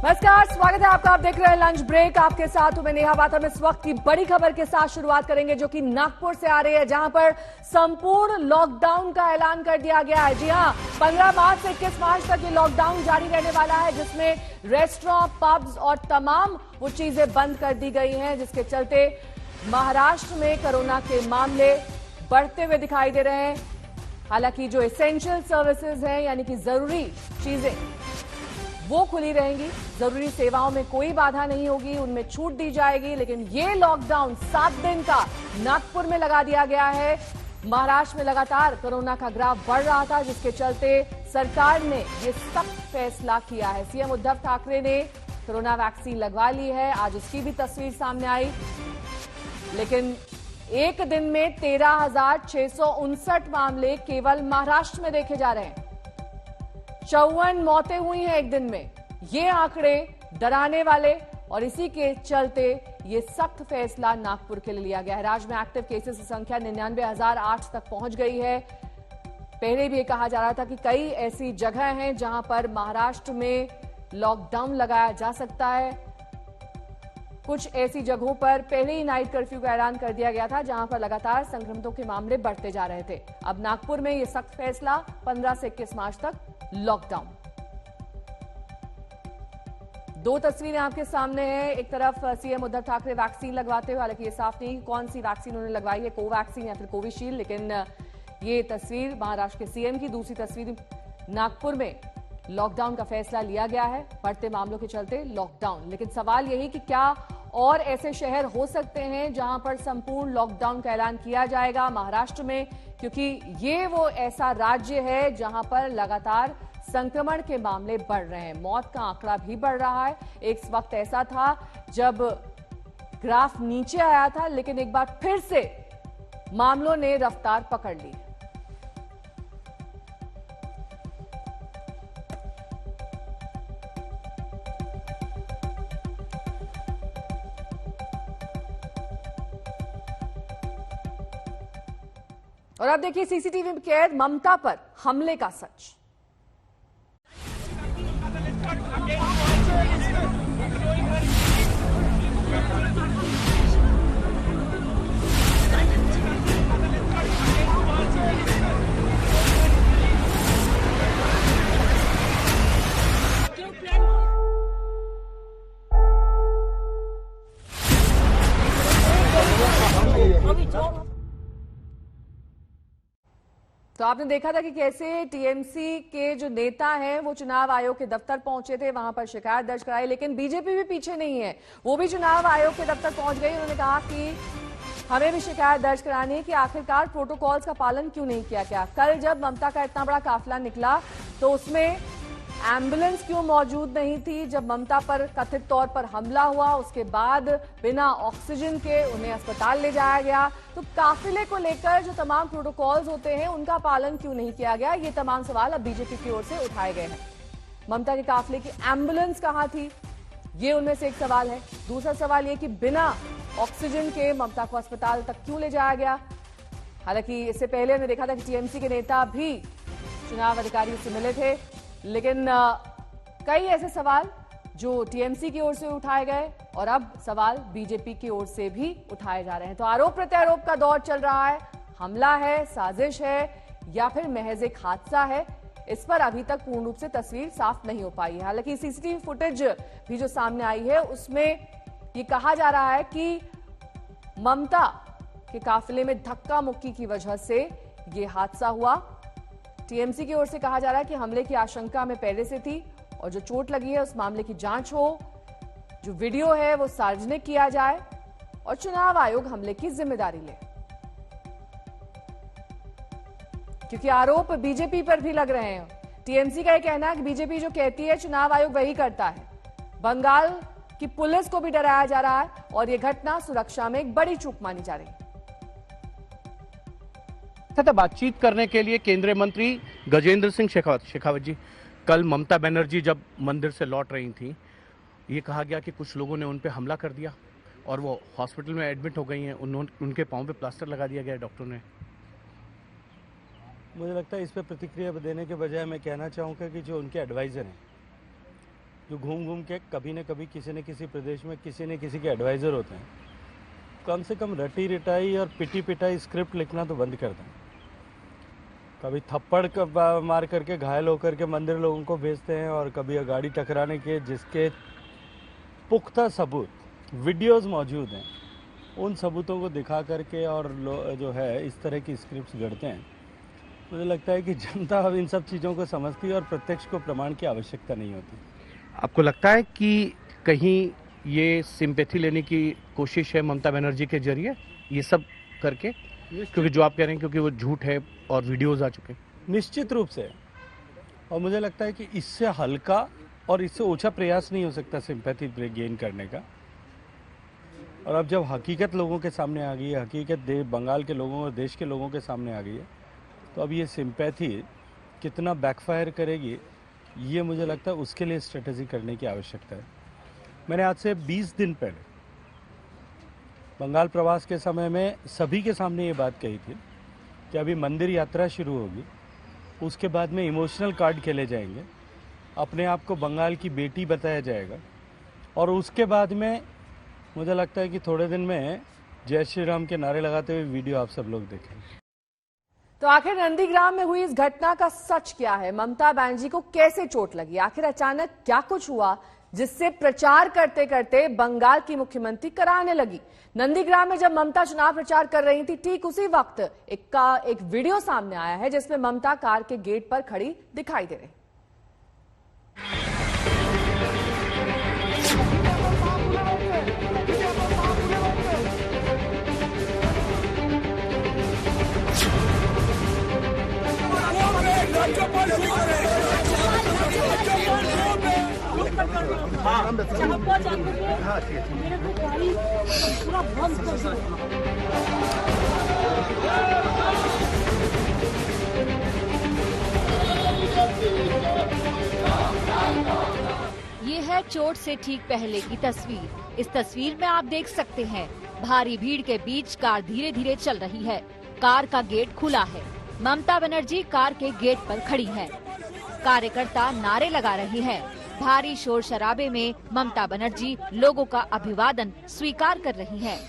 नमस्कार, स्वागत है आपका। आप देख रहे हैं लंच ब्रेक। आपके साथ हूं मैं नेहा बाथम। इस वक्त की बड़ी खबर के साथ शुरुआत करेंगे जो कि नागपुर से आ रही है, जहां पर संपूर्ण लॉकडाउन का ऐलान कर दिया गया है। जी हां, 15 मार्च से 21 मार्च तक ये लॉकडाउन जारी रहने वाला है, जिसमें रेस्टोरेंट, पब्स और तमाम वो चीजें बंद कर दी गई हैं, जिसके चलते महाराष्ट्र में कोरोना के मामले बढ़ते हुए दिखाई दे रहे हैं। हालांकि जो एसेंशियल सर्विसेज हैं, यानी कि जरूरी चीजें, वो खुली रहेंगी। जरूरी सेवाओं में कोई बाधा नहीं होगी, उनमें छूट दी जाएगी। लेकिन ये लॉकडाउन 7 दिन का नागपुर में लगा दिया गया है। महाराष्ट्र में लगातार कोरोना का ग्राफ बढ़ रहा था, जिसके चलते सरकार ने ये सख्त फैसला किया है। सीएम उद्धव ठाकरे ने कोरोना वैक्सीन लगवा ली है, आज उसकी भी तस्वीर सामने आई। लेकिन एक दिन में 13,659 मामले केवल महाराष्ट्र में देखे जा रहे हैं। 54 मौतें हुई हैं एक दिन में। ये आंकड़े डराने वाले, और इसी के चलते ये सख्त फैसला नागपुर के लिए लिया गया है। राज्य में एक्टिव केसेस की संख्या 99,008 तक पहुंच गई है। पहले भी ये कहा जा रहा था कि कई ऐसी जगह हैं जहां पर महाराष्ट्र में लॉकडाउन लगाया जा सकता है। कुछ ऐसी जगहों पर पहले ही नाइट कर्फ्यू का ऐलान कर दिया गया था, जहां पर लगातार संक्रमितों के मामले बढ़ते जा रहे थे। अब नागपुर में ये सख्त फैसला, 15 से 21 मार्च तक लॉकडाउन। दो तस्वीरें आपके सामने हैं। एक तरफ सीएम उद्धव ठाकरे वैक्सीन लगवाते हुए, हालांकि ये साफ नहीं कौन सी वैक्सीन उन्होंने लगवाई है, कोवैक्सीन या फिर कोविशील्ड, लेकिन ये तस्वीर महाराष्ट्र के सीएम की। दूसरी तस्वीर नागपुर में लॉकडाउन का फैसला लिया गया है, बढ़ते मामलों के चलते लॉकडाउन। लेकिन सवाल यही कि क्या और ऐसे शहर हो सकते हैं जहां पर संपूर्ण लॉकडाउन का ऐलान किया जाएगा महाराष्ट्र में, क्योंकि ये वो ऐसा राज्य है जहां पर लगातार संक्रमण के मामले बढ़ रहे हैं, मौत का आंकड़ा भी बढ़ रहा है। एक वक्त ऐसा था जब ग्राफ नीचे आया था, लेकिन एक बार फिर से मामलों ने रफ्तार पकड़ ली। और अब देखिए सीसीटीवी में कैद ममता पर हमले का सच। तो आपने देखा था कि कैसे टीएमसी के जो नेता हैं वो चुनाव आयोग के दफ्तर पहुंचे थे, वहां पर शिकायत दर्ज कराई। लेकिन बीजेपी भी पीछे नहीं है, वो भी चुनाव आयोग के दफ्तर पहुंच गई। उन्होंने कहा कि हमें भी शिकायत दर्ज करानी है कि आखिरकार प्रोटोकॉल्स का पालन क्यों नहीं किया गया। कल जब ममता का इतना बड़ा काफिला निकला तो उसमें एम्बुलेंस क्यों मौजूद नहीं थी। जब ममता पर कथित तौर पर हमला हुआ, उसके बाद बिना ऑक्सीजन के उन्हें अस्पताल ले जाया गया, तो काफिले को लेकर जो तमाम प्रोटोकॉल्स होते हैं उनका पालन क्यों नहीं किया गया। ये तमाम सवाल अब बीजेपी की ओर से उठाए गए हैं। ममता के काफिले की एम्बुलेंस कहां थी, ये उनमें से एक सवाल है। दूसरा सवाल ये कि बिना ऑक्सीजन के ममता को अस्पताल तक क्यों ले जाया गया। हालांकि इससे पहले हमने देखा था कि टीएमसी के नेता भी चुनाव अधिकारियों से मिले थे, लेकिन कई ऐसे सवाल जो टीएमसी की ओर से उठाए गए और अब सवाल बीजेपी की ओर से भी उठाए जा रहे हैं। तो आरोप प्रत्यारोप का दौर चल रहा है। हमला है, साजिश है या फिर महज एक हादसा है, इस पर अभी तक पूर्ण रूप से तस्वीर साफ नहीं हो पाई है। हालांकि सीसीटीवी फुटेज भी जो सामने आई है उसमें ये कहा जा रहा है कि ममता के काफिले में धक्का मुक्की की वजह से ये हादसा हुआ। टीएमसी की ओर से कहा जा रहा है कि हमले की आशंका में पहले से थी और जो चोट लगी है उस मामले की जांच हो, जो वीडियो है वो सार्वजनिक किया जाए और चुनाव आयोग हमले की जिम्मेदारी ले, क्योंकि आरोप बीजेपी पर भी लग रहे हैं। टीएमसी का यह कहना है कि बीजेपी जो कहती है चुनाव आयोग वही करता है। बंगाल की पुलिस को भी डराया जा रहा है और यह घटना सुरक्षा में एक बड़ी चूक मानी जा रही है। बातचीत करने के लिए केंद्रीय मंत्री गजेंद्र सिंह शेखावत जी, कल ममता बनर्जी जब मंदिर से लौट रही थी, ये कहा गया कि कुछ लोगों ने उन पे हमला कर दिया और वो हॉस्पिटल में एडमिट हो गई हैं। उनके पांव पे प्लास्टर लगा दिया गया डॉक्टर ने। मुझे लगता है इस पर प्रतिक्रिया देने के बजाय मैं कहना चाहूँगा कि जो उनके एडवाइज़र हैं, जो घूम घूम के कभी न कभी किसी न किसी प्रदेश में किसी न किसी के एडवाइज़र होते हैं, कम से कम रटी रिटाई और पिटी पिटाई स्क्रिप्ट लिखना तो बंद कर दें। कभी थप्पड़ मार करके घायल होकर के मंदिर लोगों को भेजते हैं और कभी गाड़ी टकराने के जिसके पुख्ता सबूत वीडियोस मौजूद हैं, उन सबूतों को दिखा करके और जो है इस तरह की स्क्रिप्ट्स गढ़ते हैं। मुझे लगता है कि जनता अब इन सब चीज़ों को समझती है और प्रत्यक्ष को प्रमाण की आवश्यकता नहीं होती। आपको लगता है कि कहीं ये सिंपैथी लेने की कोशिश है ममता बनर्जी के जरिए ये सब करके, क्योंकि जो आप कह रहे हैं क्योंकि वो झूठ है और वीडियोस आ चुके हैं? निश्चित रूप से, और मुझे लगता है कि इससे हल्का और इससे ओछा प्रयास नहीं हो सकता सिंपैथी गेन करने का। और अब जब हकीकत लोगों के सामने आ गई है, हकीकत बंगाल के लोगों और देश के लोगों के सामने आ गई है, तो अब ये सिंपैथी कितना बैकफायर करेगी, ये मुझे लगता है उसके लिए स्ट्रेटेजी करने की आवश्यकता है। मैंने आज से 20 दिन पहले बंगाल प्रवास के समय में सभी के सामने ये बात कही थी कि अभी मंदिर यात्रा शुरू होगी, उसके बाद में इमोशनल कार्ड खेले जाएंगे, अपने आप को बंगाल की बेटी बताया जाएगा, और उसके बाद में मुझे लगता है कि थोड़े दिन में जय श्री राम के नारे लगाते हुए वीडियो आप सब लोग देखेंगे। तो आखिर नंदीग्राम में हुई इस घटना का सच क्या है? ममता बनर्जी को कैसे चोट लगी? आखिर अचानक क्या कुछ हुआ जिससे प्रचार करते करते बंगाल की मुख्यमंत्री कराने लगी? नंदीग्राम में जब ममता चुनाव प्रचार कर रही थी, ठीक उसी वक्त एक वीडियो सामने आया है जिसमें ममता कार के गेट पर खड़ी दिखाई दे रही। ये है चोट से ठीक पहले की तस्वीर। इस तस्वीर में आप देख सकते हैं भारी भीड़ के बीच कार धीरे धीरे चल रही है। कार का गेट खुला है। ममता बनर्जी कार के गेट पर खड़ी हैं। कार्यकर्ता नारे लगा रहे हैं। भारी शोर शराबे में ममता बनर्जी लोगों का अभिवादन स्वीकार कर रही हैं।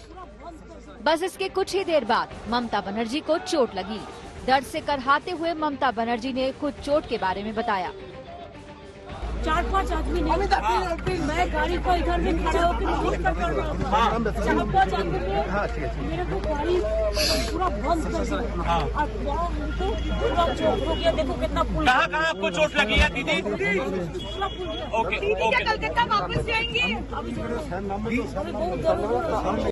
बस इसके कुछ ही देर बाद ममता बनर्जी को चोट लगी। दर्द से करहाते हुए ममता बनर्जी ने खुद चोट के बारे में बताया। 4-5 आदमी ने मैं गाड़ी को इधर में खड़ा होकर कर रहा था। 4-5 आदमी ने मेरे को गाड़ी पूरा बंद कर दिया और पूरा चोट हो गया। देखो कितना पुल। कहाँ आपको चोट लगी है दीदी? ओके कलकत्ता वापस जाएंगे। अभी बहुत दर्द हो रहा है।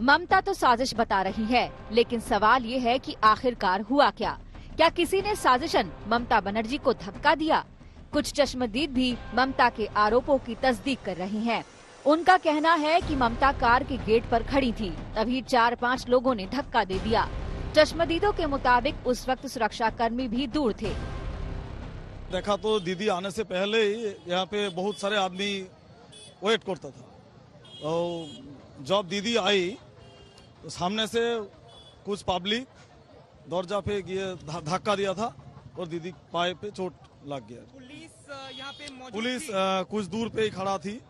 ममता तो साजिश बता रही है, लेकिन सवाल ये है कि आखिरकार हुआ क्या? क्या किसी ने साजिशन ममता बनर्जी को धक्का दिया? कुछ चश्मदीद भी ममता के आरोपों की तस्दीक कर रही हैं। उनका कहना है कि ममता कार के गेट पर खड़ी थी, तभी 4-5 लोगों ने धक्का दे दिया। चश्मदीदों के मुताबिक उस वक्त सुरक्षा कर्मी भी दूर थे। देखा तो दीदी आने से पहले ही यहाँ पे बहुत सारे आदमी वेट करता था। और जब दीदी आई तो सामने से कुछ पब्लिक दरजा पे ये धक्का दिया था और दीदी पाए पे चोट लग गया। पुलिस यहाँ पे मौजूद पुलिस थी? कुछ दूर पे ही खड़ा थी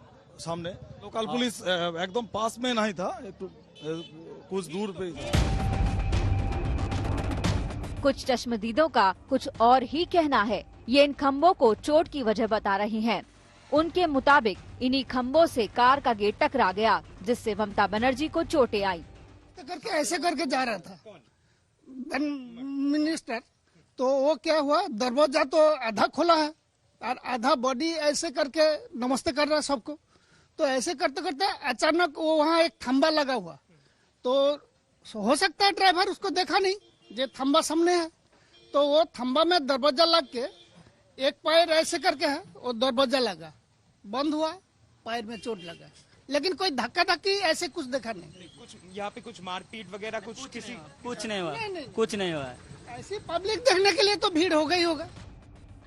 सामने। लोकल पुलिस एकदम पास में नहीं था, कुछ दूर पे ही। कुछ चश्मदीदों का कुछ और ही कहना है। ये इन खम्बों को चोट की वजह बता रही हैं। उनके मुताबिक इन्हीं खम्बों से कार का गेट टकरा गया, जिससे ममता बनर्जी को चोटें आई। करके ऐसे करके जा रहा था मिनिस्टर, तो वो क्या हुआ, दरवाजा तो आधा खोला है और आधा बॉडी ऐसे करके नमस्ते कर रहा है सबको। तो ऐसे करते करते अचानक वो वहाँ एक खंबा लगा हुआ, तो हो सकता है ड्राइवर उसको देखा नहीं, जो खंबा सामने है, तो वो खंबा में दरवाजा लग के एक पैर ऐसे करके है, वो दरवाजा लगा, बंद हुआ, पैर में चोट लगा, लेकिन कोई धक्का धक्की ऐसे कुछ देखा नहीं। कुछ यहाँ पे कुछ मारपीट वगैरह कुछ किसी कुछ नहीं हुआ, कुछ नहीं हुआ। ऐसी पब्लिक देखने के लिए तो भीड़ हो गई होगा।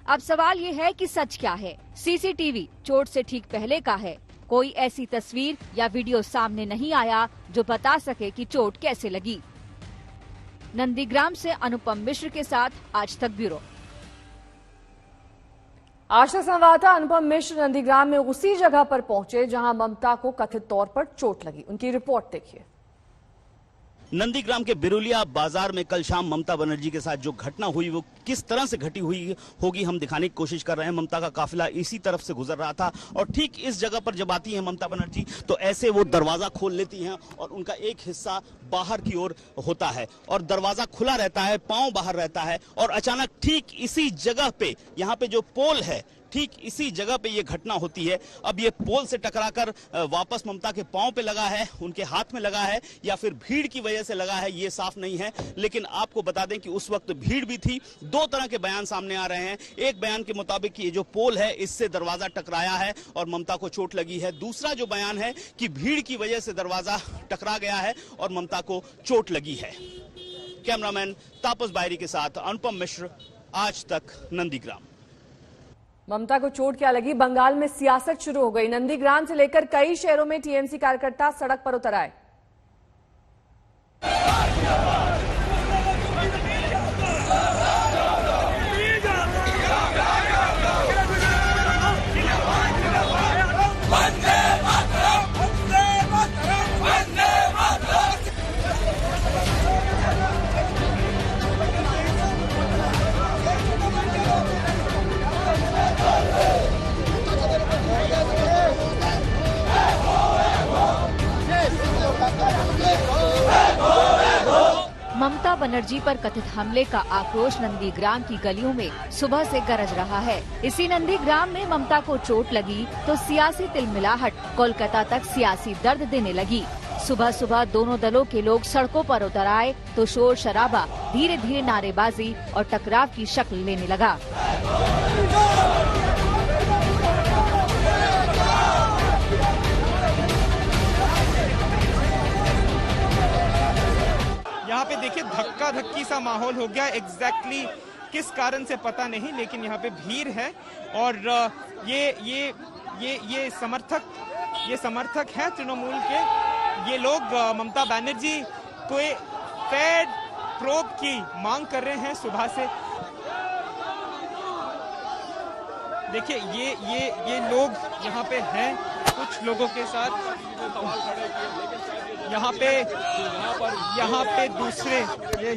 अब सवाल ये है कि सच क्या है? सीसीटीवी चोट से ठीक पहले का है। कोई ऐसी तस्वीर या वीडियो सामने नहीं आया जो बता सके कि चोट कैसे लगी। नंदीग्राम से अनुपम मिश्र के साथ आज तक ब्यूरो। आशा संवाददाता अनुपम मिश्र नंदीग्राम में उसी जगह पर पहुंचे जहां ममता को कथित तौर पर चोट लगी। उनकी रिपोर्ट देखिए। नंदीग्राम के बिरुलिया बाजार में कल शाम ममता बनर्जी के साथ जो घटना हुई वो किस तरह से घटी हुई होगी हम दिखाने की कोशिश कर रहे हैं। ममता का काफिला इसी तरफ से गुजर रहा था और ठीक इस जगह पर जब आती हैं ममता बनर्जी तो ऐसे वो दरवाजा खोल लेती हैं और उनका एक हिस्सा बाहर की ओर होता है और दरवाजा खुला रहता है, पांव बाहर रहता है और अचानक ठीक इसी जगह पे यहाँ पे जो पोल है ठीक इसी जगह पे ये घटना होती है। अब ये पोल से टकराकर वापस ममता के पांव पे लगा है, उनके हाथ में लगा है या फिर भीड़ की वजह से लगा है ये साफ नहीं है, लेकिन आपको बता दें कि उस वक्त भीड़ भी थी। दो तरह के बयान सामने आ रहे हैं। एक बयान के मुताबिक ये जो पोल है इससे दरवाजा टकराया है और ममता को चोट लगी है। दूसरा जो बयान है कि भीड़ की वजह से दरवाजा टकरा गया है और ममता को चोट लगी है। कैमरामैन तापस बायरी के साथ अनुपम मिश्र, आज तक, नंदीग्राम। ममता को चोट क्या लगी? बंगाल में सियासत शुरू हो गई। नंदीग्राम से लेकर कई शहरों में टीएमसी कार्यकर्ता सड़क पर उतर आए। ममता बनर्जी पर कथित हमले का आक्रोश नंदीग्राम की गलियों में सुबह से गरज रहा है। इसी नंदीग्राम में ममता को चोट लगी तो सियासी तिलमिलाहट कोलकाता तक सियासी दर्द देने लगी। सुबह सुबह दोनों दलों के लोग सड़कों पर उतर आए तो शोर शराबा धीरे धीरे नारेबाजी और टकराव की शक्ल लेने लगा। यहाँ पे देखिए धक्का धक्की सा माहौल हो गया। एग्जैक्टली किस कारण से पता नहीं, लेकिन यहाँ पे भीड़ है और ये समर्थक हैं तृणमूल के। ये लोग ममता बनर्जी को फेयर प्रोब की मांग कर रहे हैं सुबह से। देखिए ये लोग यहाँ पे हैं कुछ लोगों के साथ। यहाँ पे दूसरे ये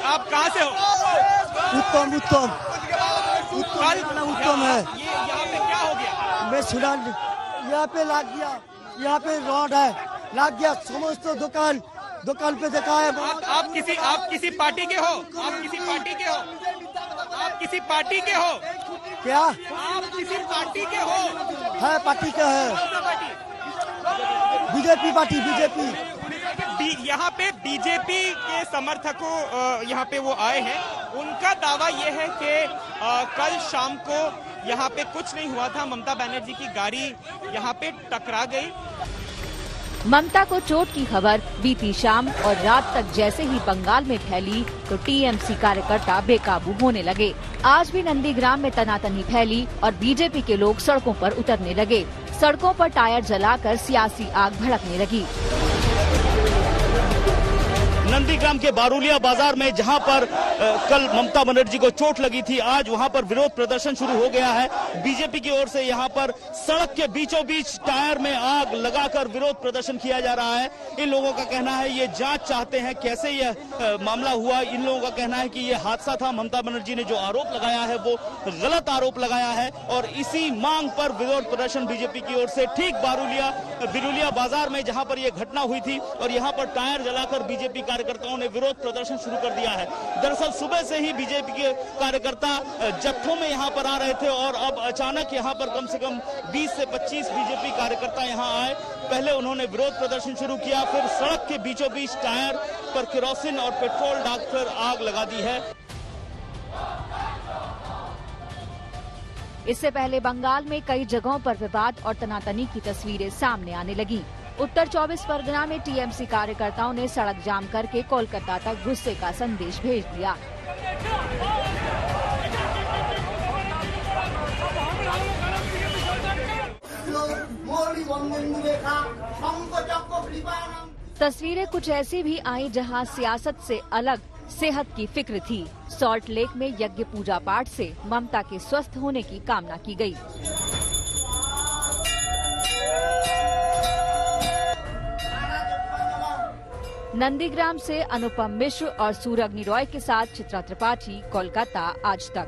आप कहाँ से हो? उत्तम है। ये यहाँ पे क्या हो गया? मैं सुना यहाँ पे लाग गया, यहाँ पे रॉड है, लाग गया। समस्त दुकान पे देखा है। आप किसी पार्टी के हो? आप किसी पार्टी के हो? क्या आप किसी पार्टी के हो? है, पार्टी का है। BJP party, BJP. यहाँ पे बीजेपी के समर्थकों यहाँ पे वो आए हैं। उनका दावा ये है कि कल शाम को यहाँ पे कुछ नहीं हुआ था, ममता बनर्जी की गाड़ी यहाँ पे टकरा गई। ममता को चोट की खबर बीती शाम और रात तक जैसे ही बंगाल में फैली तो टीएमसी कार्यकर्ता बेकाबू होने लगे। आज भी नंदीग्राम में तनातनी फैली और बीजेपी के लोग सड़कों पर उतरने लगे। सड़कों पर टायर जलाकर सियासी आग भड़कने लगी। नंदीग्राम के बारुलिया बाजार में जहां पर कल ममता बनर्जी को चोट लगी थी, आज वहां पर विरोध प्रदर्शन शुरू हो गया है। बीजेपी की ओर से यहां पर सड़क के बीचों बीच टायर में आग लगाकर विरोध प्रदर्शन किया जा रहा है। इन लोगों का कहना है ये जांच चाहते हैं कैसे यह मामला हुआ। इन लोगों का कहना है कि ये हादसा था। ममता बनर्जी ने जो आरोप लगाया है वो गलत आरोप लगाया है और इसी मांग पर विरोध प्रदर्शन बीजेपी की ओर से ठीक बिरुलिया बाजार में जहां पर यह घटना हुई थी और यहां पर टायर जलाकर बीजेपी कार्यकर्ताओं ने विरोध प्रदर्शन शुरू कर दिया है। दरअसल सुबह से ही बीजेपी के कार्यकर्ता जत्थों में यहां पर आ रहे थे और अब अचानक यहां पर कम से कम 20 से 25 बीजेपी कार्यकर्ता यहां आए। पहले उन्होंने विरोध प्रदर्शन शुरू किया, फिर सड़क के बीचों बीच टायर पर केरोसिन और पेट्रोल डालकर आग लगा दी है। इससे पहले बंगाल में कई जगहों पर विवाद और तनातनी की तस्वीरें सामने आने लगी। उत्तर 24 परगना में टीएमसी कार्यकर्ताओं ने सड़क जाम करके कोलकाता तक गुस्से का संदेश भेज दिया। तस्वीरें कुछ ऐसी भी आई जहां सियासत से अलग सेहत की फिक्र थी। सॉल्ट लेक में यज्ञ पूजा पाठ से ममता के स्वस्थ होने की कामना की गई। नंदीग्राम से अनुपम मिश्र और सूरग्नि रॉय के साथ चित्रा त्रिपाठी, कोलकाता, आज तक।